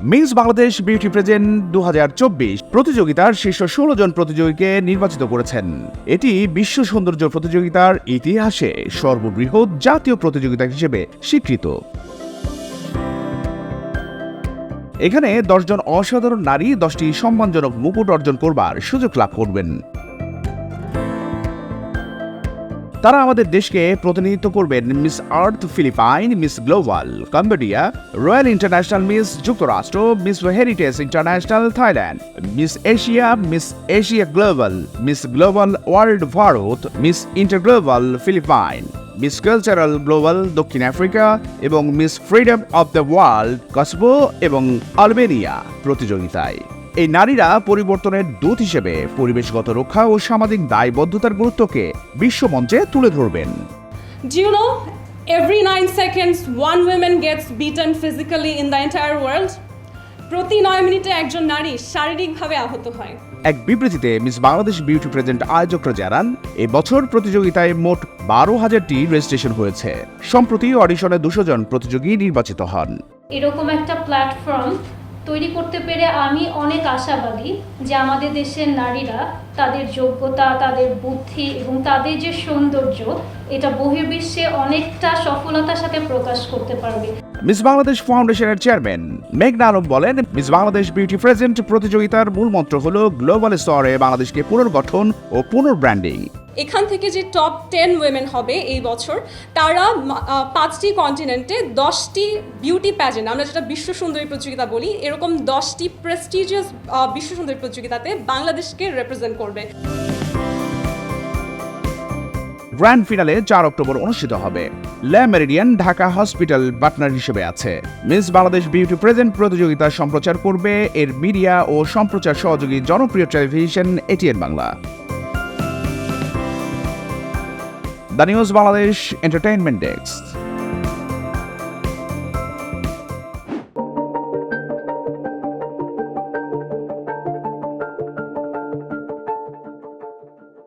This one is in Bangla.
মিস বাংলাদেশ বিউটি প্রেজেন্ট 2024 প্রতিযোগিতার শীর্ষ 16 জন প্রতিযোগীকে নির্বাচিত করেছেন। এটি বিশ্ব সৌন্দর্য প্রতিযোগিতার ইতিহাসে সর্ববৃহৎ জাতীয় প্রতিযোগিতা হিসেবে স্বীকৃত। এখানে 10 জন অসাধারণ নারী 10টি সম্মানজনক মুকুট অর্জন করবার সুযোগ লাভ করবেন। তারা আমাদের দেশকে প্রতিনিধিত্ব করবেন Miss Earth Philippine, Miss Global Cambodia, Royal International Miss যুক্তরাষ্ট্র, Miss Heritage International Thailand, Miss Asia Global, Miss Global World Bharat, Miss Interglobal Philippine, Miss Cultural Global দক্ষিণ আফ্রিকা এবং Miss Freedom of the World Kosovo এবং আলবেনিয়া প্রতিযোগিতায়। এই নারীরা পরিবর্তনের দূত হিসেবে পরিবেশগত রক্ষা ও সামাজিক দায়বদ্ধতার গুরুত্বকে বিশ্বমঞ্চে তুলে ধরবেন। Do you know every 9 seconds one woman gets beaten physically in the entire world? প্রতি 9 মিনিটে একজন নারী শারীরিকভাবে আহত হয়। এক বিবৃতিতে মিস বাংলাদেশ বিউটি প্রেজেন্ট আয়োজকরা জানান, এই বছর প্রতিযোগিতায় মোট 12,000টি রেজিস্ট্রেশন হয়েছে। সম্প্রতি অডিশনে 200 জন প্রতিযোগী নির্বাচিত হন। এরকম একটা প্ল্যাটফর্ম তৈরি করতে পেরে আমি অনেক আশাবাদী যে আমাদের দেশের নারীরা তাদের যোগ্যতা, তাদের বুদ্ধি এবং তাদের যে সৌন্দর্য, এটা বহির্বিশ্বে অনেকটা সফলতার সাথে প্রকাশ করতে পারবে। মিস বাংলাদেশ ফাউন্ডেশনের চেয়ারম্যান মেঘনা আলম বলেন, মিস বাংলাদেশ বিউটি প্রেজেন্ট প্রতিযোগিতার মূল মন্ত্র হলো গ্লোবাল স্তরে বাংলাদেশকে পুনর্গঠন ও পুনর্ব্র্যান্ডিং। এখান থেকে যে টপ 10 উইমেন হবে এই বছর, তারা 5টি কন্টিনেন্টে 10টি বিউটি প্যাজেন্ট, আমরা যেটা বিশ্ব সুন্দরী প্রতিযোগিতা বলি, এরকম 10টি প্রেস্টিজিয়াস বিশ্ব সুন্দরী প্রতিযোগিতাতে বাংলাদেশকে রিপ্রেজেন্ট করবে। গ্র্যান্ড ফিনালে 4 অক্টোবর অনুষ্ঠিত হবে। লে মেরিডিয়ান ঢাকা হসপিটাল পার্টনার হিসেবে আছে। মিস বাংলাদেশ বিউটি প্রেজেন্ট প্রতিযোগিতা সম্প্রচার করবে এর মিডিয়া ও সম্প্রচার সহযোগী জনপ্রিয় television ATN Bangla. The news Bangladesh entertainment desk.